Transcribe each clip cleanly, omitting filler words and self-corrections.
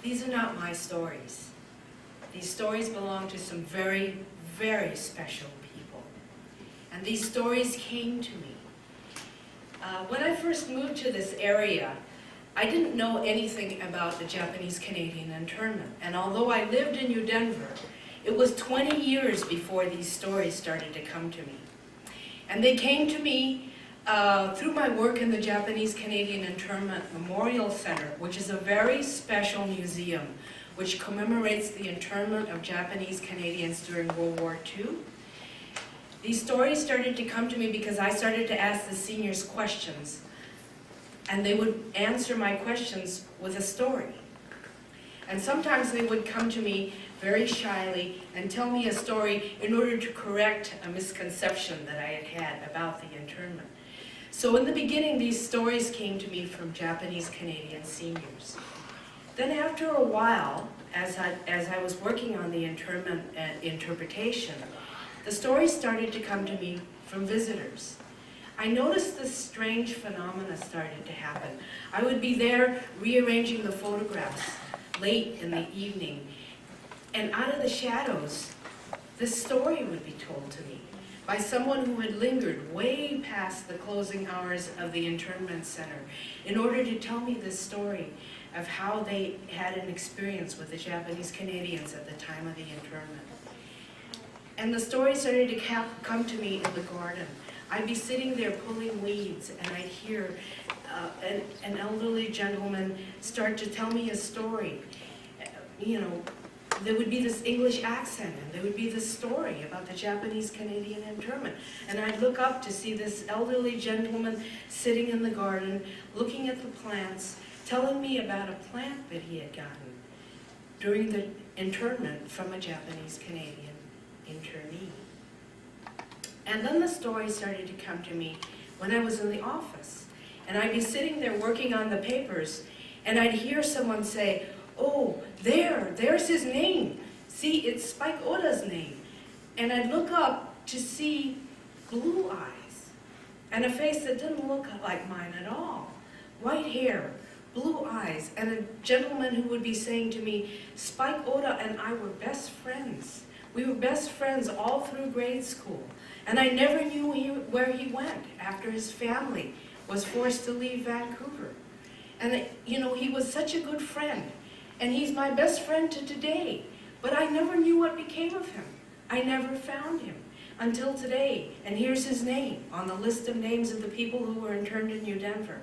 These are not my stories. These stories belong to some very, very special people. And these stories came to me. When I first moved to this area, I didn't know anything about the Japanese-Canadian internment. And although I lived in New Denver, it was 20 years before these stories started to come to me. And they came to me through my work in the Japanese-Canadian Internment Memorial Center, which is a very special museum which commemorates the internment of Japanese Canadians during World War II. These stories started to come to me because I started to ask the seniors questions, and they would answer my questions with a story. And sometimes they would come to me very shyly and tell me a story in order to correct a misconception that I had about the internment. So in the beginning, these stories came to me from Japanese Canadian seniors. Then after a while, as I was working on the internment interpretation, the stories started to come to me from visitors. I noticed this strange phenomena started to happen. I would be there rearranging the photographs late in the evening, and out of the shadows, this story would be told to me by someone who had lingered way past the closing hours of the internment center in order to tell me this story of how they had an experience with the Japanese Canadians at the time of the internment. And the story started to come to me in the garden. I'd be sitting there pulling weeds, and I'd hear an elderly gentleman start to tell me a story. You know, there would be this English accent, and there would be this story about the Japanese-Canadian internment. And I'd look up to see this elderly gentleman sitting in the garden, looking at the plants, telling me about a plant that he had gotten during the internment from a Japanese-Canadian internee. And then the story started to come to me when I was in the office. And I'd be sitting there working on the papers, and I'd hear someone say, "Oh, there's his name. See, it's Spike Oda's name." And I'd look up to see blue eyes and a face that didn't look like mine at all. White hair, blue eyes, and a gentleman who would be saying to me, "Spike Oda and I were best friends. We were best friends all through grade school. And I never knew where he went after his family was forced to leave Vancouver. And you know, he was such a good friend. And he's my best friend to today. But I never knew what became of him. I never found him until today. And here's his name on the list of names of the people who were interned in New Denver."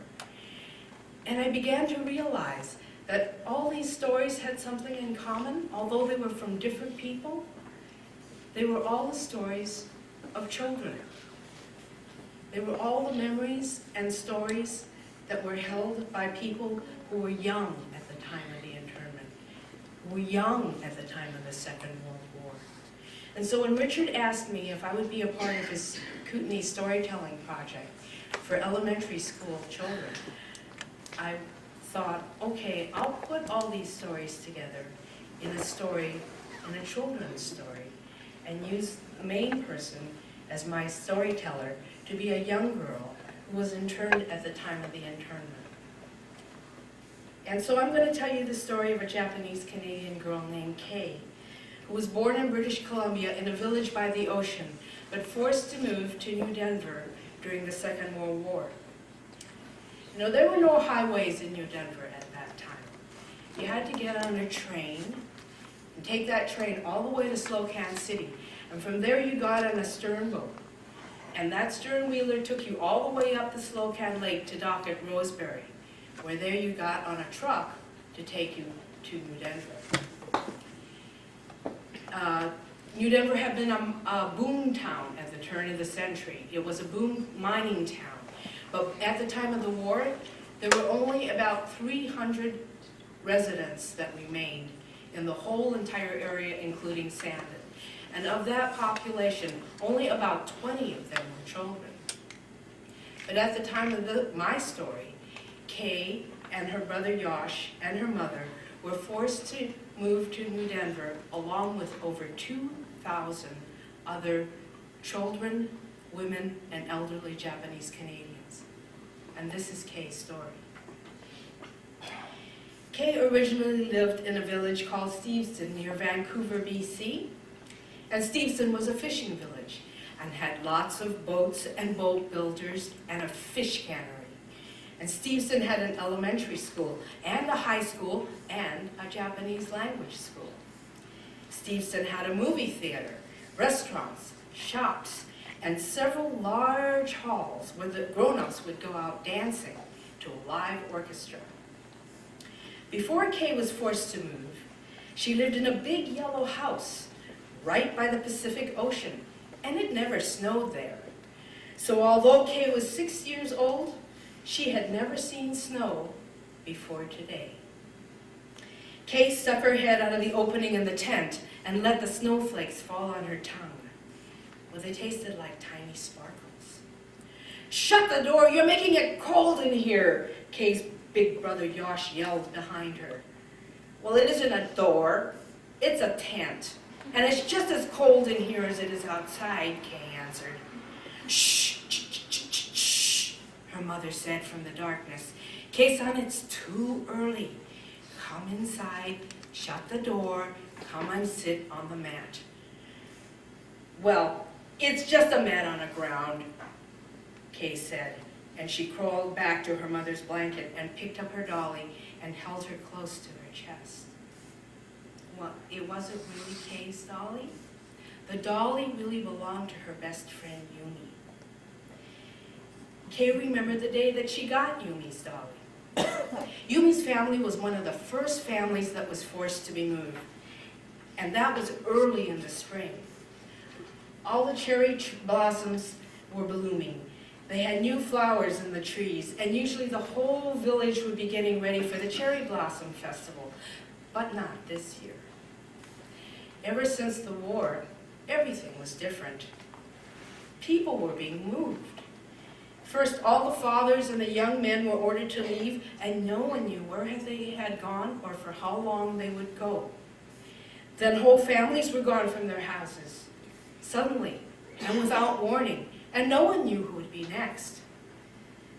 And I began to realize that all these stories had something in common, although they were from different people. They were all the stories of children. They were all the memories and stories that were held by people who were young at the time of the internment, who were young at the time of the Second World War. And so when Richard asked me if I would be a part of his Kootenai storytelling project for elementary school children, I thought, okay, I'll put all these stories together in a story, in a children's story, and use the main person as my storyteller to be a young girl who was interned at the time of the internment. And so I'm going to tell you the story of a Japanese-Canadian girl named Kay, who was born in British Columbia in a village by the ocean, but forced to move to New Denver during the Second World War. You know, there were no highways in New Denver at that time. You had to get on a train and take that train all the way to Slocan City. And from there you got on a stern boat. And that stern wheeler took you all the way up the Slocan Lake to dock at Roseberry, where there you got on a truck to take you to New Denver. New Denver had been a boom town at the turn of the century. It was a boom mining town. But at the time of the war, there were only about 300 residents that remained in the whole entire area, including Sandon. And of that population, only about 20 of them were children. But at the time of my story, Kay and her brother Yosh and her mother were forced to move to New Denver along with over 2,000 other children, women, and elderly Japanese Canadians. And this is Kay's story. Kay originally lived in a village called Steveston near Vancouver, BC. And Steveston was a fishing village and had lots of boats and boat builders and a fish cannery. And Steveston had an elementary school and a high school and a Japanese language school. Steveston had a movie theater, restaurants, shops, and several large halls where the grown-ups would go out dancing to a live orchestra. Before Kay was forced to move, she lived in a big yellow house right by the Pacific Ocean, and it never snowed there. So although Kay was 6 years old, she had never seen snow before today. Kay stuck her head out of the opening in the tent and let the snowflakes fall on her tongue. Well, they tasted like tiny sparkles. "Shut the door, you're making it cold in here," Kay's big brother Yosh yelled behind her. "Well, it isn't a door, it's a tent. And it's just as cold in here as it is outside," Kay answered. "Shh, shh, shh, shh, shh," her mother said from the darkness. "Kay, son, it's too early. Come inside, shut the door, come and sit on the mat." "Well, it's just a mat on the ground," Kay said, and she crawled back to her mother's blanket and picked up her dolly and held her close to her chest. Well, it wasn't really Kay's dolly. The dolly really belonged to her best friend, Yumi. Kay remembered the day that she got Yumi's dolly. Yumi's family was one of the first families that was forced to be moved, and that was early in the spring. All the cherry blossoms were blooming. They had new flowers in the trees, and usually the whole village would be getting ready for the Cherry Blossom Festival, but not this year. Ever since the war, everything was different. People were being moved. First, all the fathers and the young men were ordered to leave, and no one knew where they had gone or for how long they would go. Then whole families were gone from their houses, suddenly and without warning, and no one knew who would be next.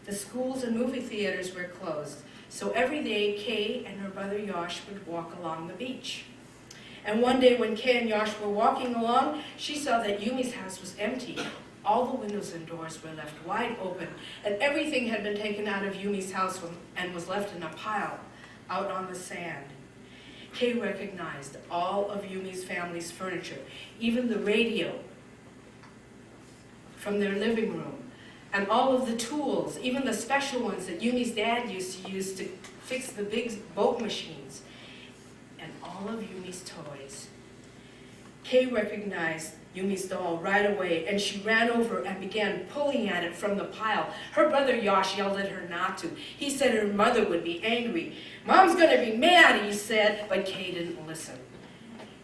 The schools and movie theaters were closed, so every day Kay and her brother Yosh would walk along the beach. And one day when Kay and Yosh were walking along, she saw that Yumi's house was empty. All the windows and doors were left wide open, and everything had been taken out of Yumi's house and was left in a pile out on the sand. Kay recognized all of Yumi's family's furniture, even the radio from their living room, and all of the tools, even the special ones that Yumi's dad used to use to fix the big boat machines, and all of Yumi's toys. Kay recognized Yumi's doll right away, and she ran over and began pulling at it from the pile. Her brother Yosh yelled at her not to. He said her mother would be angry. "Mom's gonna be mad," he said, but Kay didn't listen.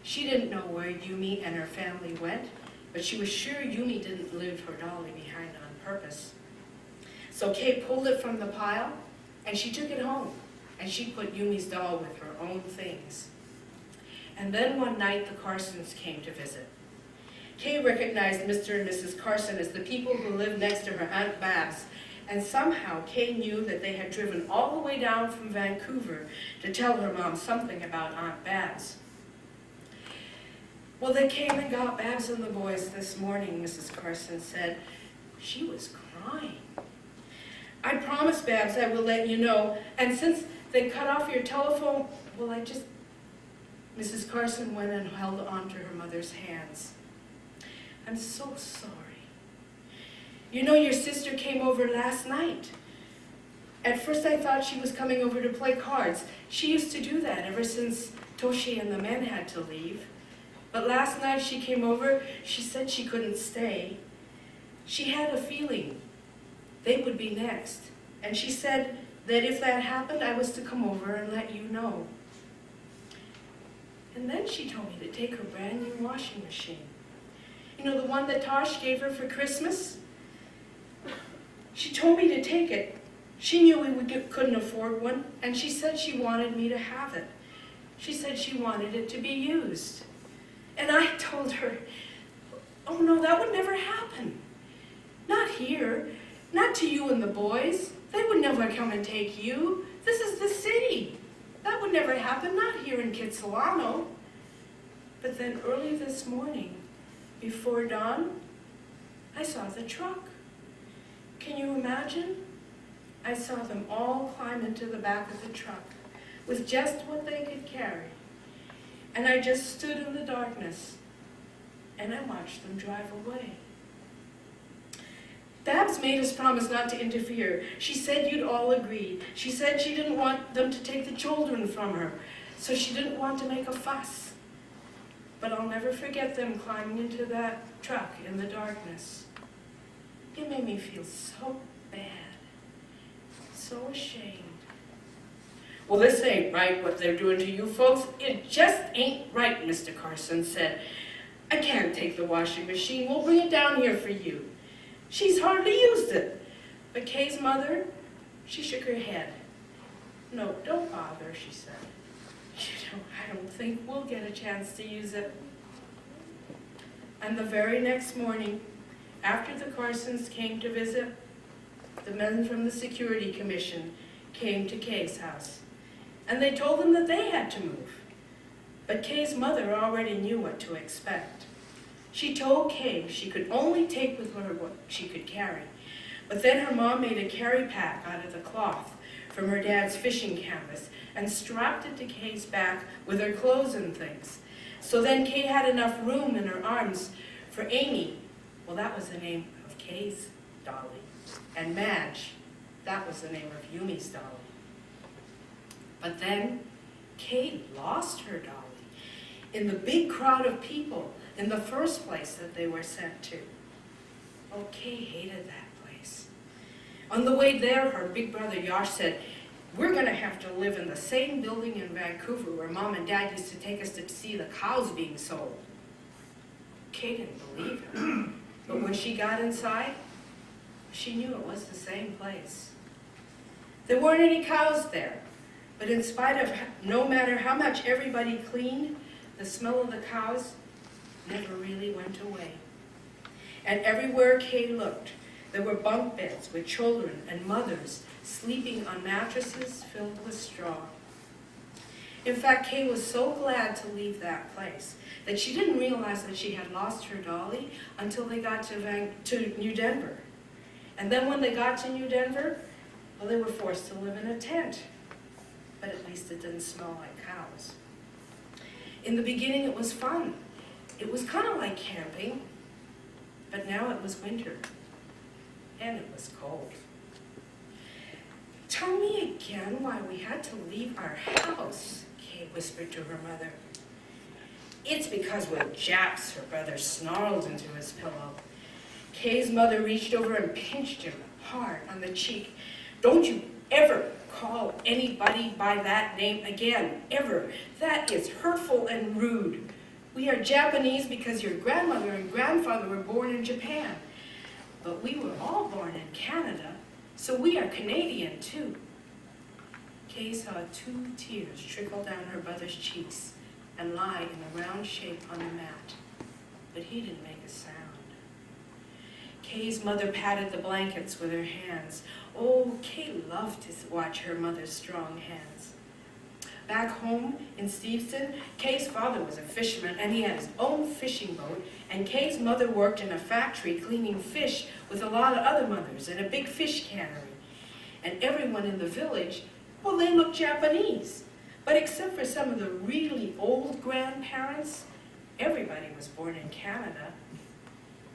She didn't know where Yumi and her family went, but she was sure Yumi didn't leave her dolly behind on purpose. So Kay pulled it from the pile, and she took it home, and she put Yumi's doll with her own things. And then one night the Carsons came to visit. Kay recognized Mr. and Mrs. Carson as the people who lived next to her Aunt Babs, and somehow Kay knew that they had driven all the way down from Vancouver to tell her mom something about Aunt Babs. "Well, they came and got Babs and the boys this morning," Mrs. Carson said. "She was crying. I promised Babs I will let you know, and since they cut off your telephone, well, Mrs. Carson went and held on to her mother's hands. "I'm so sorry. You know, your sister came over last night. At first I thought she was coming over to play cards. She used to do that ever since Toshi and the men had to leave. But last night she came over, she said she couldn't stay. She had a feeling they would be next, and she said that if that happened, I was to come over and let you know. And then she told me to take her brand new washing machine. You know, the one that Tosh gave her for Christmas? She told me to take it. She knew couldn't afford one, and she said she wanted me to have it. She said she wanted it to be used. And I told her, oh no, that would never happen. Not here, not to you and the boys. They would never come and take you. This is the city. That would never happen, not here in Kitsilano. But then early this morning, before dawn, I saw the truck. Can you imagine? I saw them all climb into the back of the truck with just what they could carry. And I just stood in the darkness and I watched them drive away. Babs made us promise not to interfere. She said you'd all agree. She said she didn't want them to take the children from her, so she didn't want to make a fuss. But I'll never forget them climbing into that truck in the darkness. It made me feel so bad, so ashamed. Well, this ain't right what they're doing to you folks. It just ain't right, Mr. Carson said. I can't take the washing machine. We'll bring it down here for you. She's hardly used it. But Kay's mother, she shook her head. No, don't bother, she said. You know, I don't think we'll get a chance to use it. And the very next morning, after the Carsons came to visit, the men from the Security Commission came to Kay's house. And they told them that they had to move. But Kay's mother already knew what to expect. She told Kay she could only take with her what she could carry. But then her mom made a carry pack out of the cloth from her dad's fishing canvas and strapped it to Kay's back with her clothes and things. So then Kay had enough room in her arms for Amy. Well, that was the name of Kay's dolly. And Madge, that was the name of Yumi's dolly. But then Kay lost her dolly in the big crowd of people in the first place that they were sent to. Oh, Kay hated that place. On the way there, her big brother Yosh said, we're going to have to live in the same building in Vancouver where Mom and Dad used to take us to see the cows being sold. Kay didn't believe him, but when she got inside, she knew it was the same place. There weren't any cows there, but in spite of no matter how much everybody cleaned, the smell of the cows never really went away. And everywhere Kay looked, there were bunk beds with children and mothers sleeping on mattresses filled with straw. In fact, Kay was so glad to leave that place that she didn't realize that she had lost her dolly until they got to New Denver. And then when they got to New Denver, well, they were forced to live in a tent. But at least it didn't smell like cows. In the beginning, it was fun. It was kind of like camping, but now it was winter, and it was cold. Tell me again why we had to leave our house, Kay whispered to her mother. It's because we're Japs, her brother snarled into his pillow. Kay's mother reached over and pinched him hard on the cheek. Don't you ever call anybody by that name again, ever. That is hurtful and rude. We are Japanese because your grandmother and grandfather were born in Japan. But we were all born in Canada, so we are Canadian too. Kay saw 2 tears trickle down her brother's cheeks and lie in a round shape on the mat, but he didn't make a sound. Kay's mother patted the blankets with her hands. Oh, Kay loved to watch her mother's strong hands. Back home in Steveston, Kay's father was a fisherman and he had his own fishing boat, and Kay's mother worked in a factory cleaning fish with a lot of other mothers in a big fish cannery. And everyone in the village, well, they looked Japanese. But except for some of the really old grandparents, everybody was born in Canada.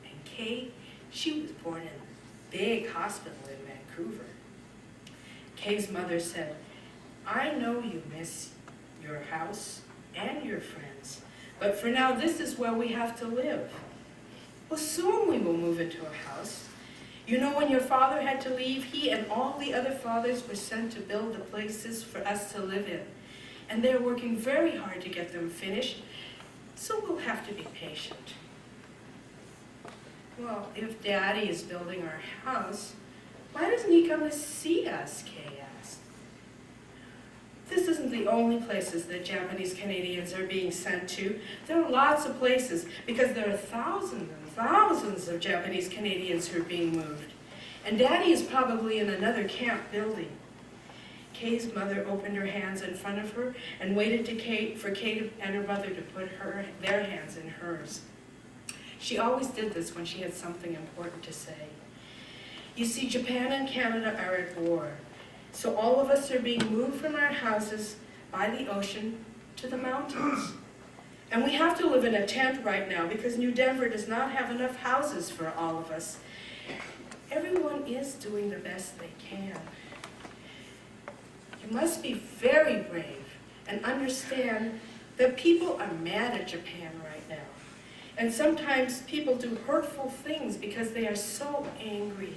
And Kay, she was born in a big hospital in Vancouver. Kay's mother said, I know you miss your house and your friends, but for now this is where we have to live. Well, soon we will move into a house. You know, when your father had to leave, he and all the other fathers were sent to build the places for us to live in. And they're working very hard to get them finished, so we'll have to be patient. Well, if Daddy is building our house, why doesn't he come to see us, Kay asked. This isn't the only places that Japanese Canadians are being sent to. There are lots of places because there are thousands and thousands of Japanese Canadians who are being moved. And Daddy is probably in another camp building. Kay's mother opened her hands in front of her and waited for Kay and her brother to put their hands in hers. She always did this when she had something important to say. You see, Japan and Canada are at war, so all of us are being moved from our houses by the ocean to the mountains. And we have to live in a tent right now because New Denver does not have enough houses for all of us. Everyone is doing the best they can. You must be very brave and understand that people are mad at Japan right now. And sometimes people do hurtful things because they are so angry.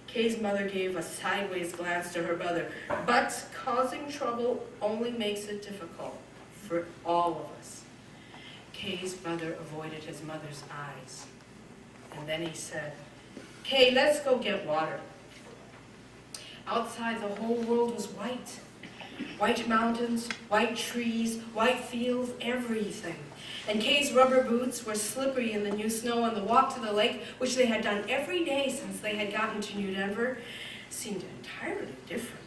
Kay's mother gave a sideways glance to her brother, but causing trouble only makes it difficult for all of us. Kay's brother avoided his mother's eyes. And then he said, Kay, let's go get water. Outside, the whole world was white. White mountains, white trees, white fields, everything. And Kay's rubber boots were slippery in the new snow, and the walk to the lake, which they had done every day since they had gotten to New Denver, seemed entirely different.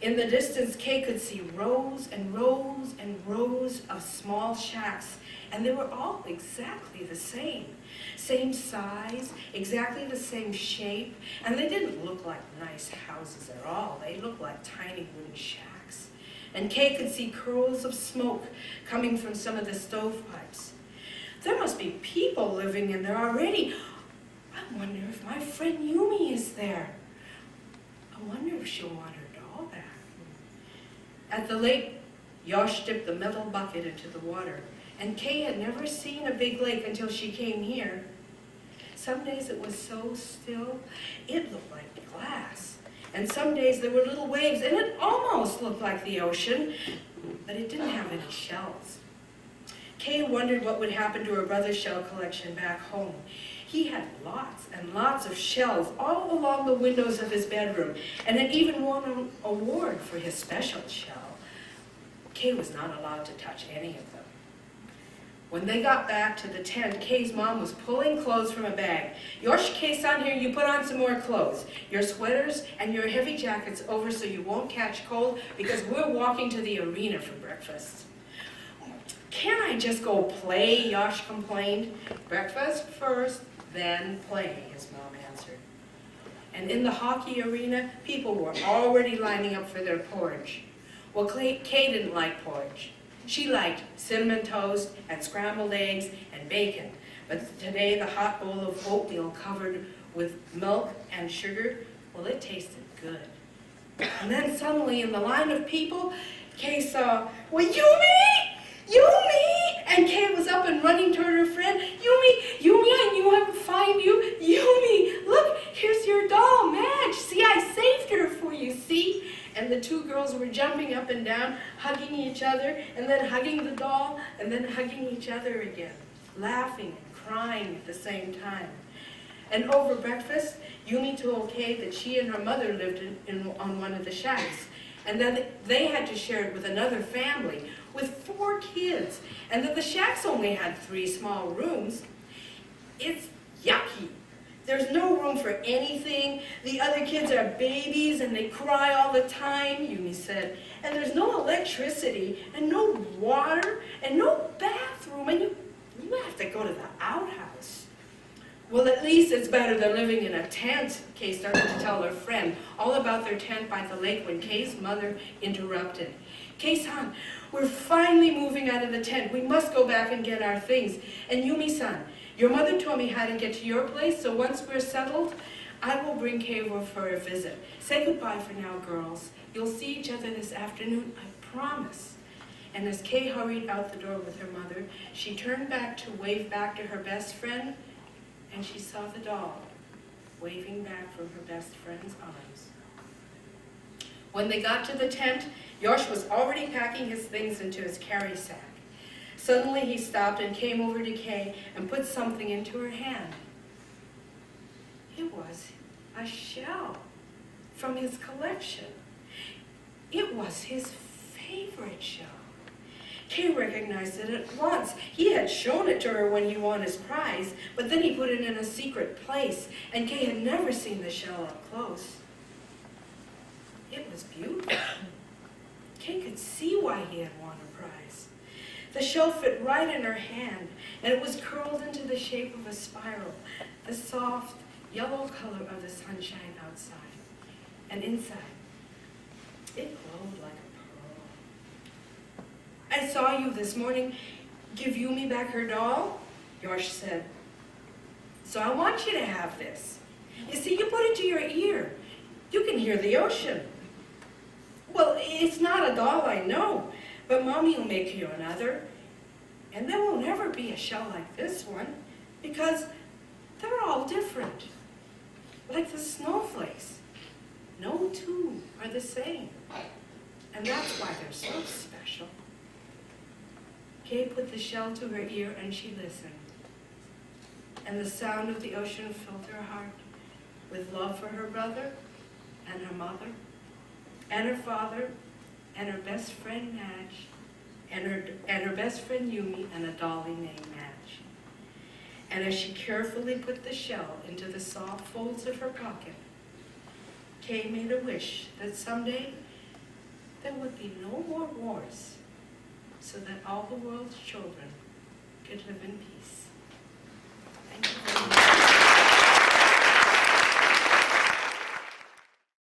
In the distance, Kay could see rows and rows and rows of small shacks, and they were all exactly the same. Same size, exactly the same shape, and they didn't look like nice houses at all. They looked like tiny wooden shacks. And Kay could see curls of smoke coming from some of the stovepipes. There must be people living in there already. I wonder if my friend Yumi is there. I wonder if she'll want her doll back. At the lake, Yosh dipped the metal bucket into the water, and Kay had never seen a big lake until she came here. Some days it was so still, it looked like glass. And some days there were little waves, and it almost looked like the ocean, but it didn't have any shells. Kay wondered what would happen to her brother's shell collection back home. He had lots and lots of shells all along the windows of his bedroom, and had even won an award for his special shell. Kay was not allowed to touch any of them. When they got back to the tent, Kay's mom was pulling clothes from a bag. Yosh, Kay-san, here, you put on some more clothes. Your sweaters and your heavy jackets over so you won't catch cold, because we're walking to the arena for breakfast. Can't I just go play, Yosh complained. Breakfast first, then play, his mom answered. And in the hockey arena, people were already lining up for their porridge. Well, Kay didn't like porridge. She liked cinnamon toast and scrambled eggs and bacon. But today, the hot bowl of oatmeal covered with milk and sugar, well, it tasted good. And then suddenly, in the line of people, Kay saw, well, Yumi! Yumi! And Kay was up and running toward her friend. Yumi! Yumi, I knew I would find you. Yumi! Look, here's your doll, Madge. See, I saved her for you, see? And the two girls were jumping up and down, hugging each other, and then hugging the doll, and then hugging each other again, laughing and crying at the same time. And over breakfast, Yumi told Kay that she and her mother lived on one of the shacks, and that they had to share it with another family with 4 kids, and that the shacks only had 3 small rooms. It's yucky. There's no room for anything. The other kids are babies and they cry all the time, Yumi said. And there's no electricity and no water and no bathroom, and you have to go to the outhouse. Well, at least it's better than living in a tent, Kay started to tell her friend all about their tent by the lake when Kay's mother interrupted. Kay-san, we're finally moving out of the tent. We must go back and get our things. And Yumi-san, your mother told me how to get to your place, so once we're settled, I will bring Kay over for a visit. Say goodbye for now, girls. You'll see each other this afternoon, I promise. And as Kay hurried out the door with her mother, she turned back to wave back to her best friend, and she saw the doll waving back from her best friend's arms. When they got to the tent, Yosh was already packing his things into his carry sack. Suddenly he stopped and came over to Kay and put something into her hand. It was a shell from his collection. It was his favorite shell. Kay recognized it at once. He had shown it to her when he won his prize, but then he put it in a secret place, and Kay had never seen the shell up close. It was beautiful. Kay could see why he had won a prize. The shell fit right in her hand, and it was curled into the shape of a spiral, the soft yellow color of the sunshine outside. And inside, it glowed like a pearl. I saw you this morning give Yumi back her doll, Yosh said. So I want you to have this. You see, you put it to your ear. You can hear the ocean. Well, it's not a doll, I know, but Mommy will make you another. And there will never be a shell like this one, because they're all different. Like the snowflakes. No two are the same. And that's why they're so special. Kay put the shell to her ear and she listened. And the sound of the ocean filled her heart with love for her brother and her mother and her father and her best friend Madge and her best friend Yumi and a dolly named Madge. And as she carefully put the shell into the soft folds of her pocket, Kay made a wish that someday there would be no more wars, so that all the world's children could live in peace. Thank you.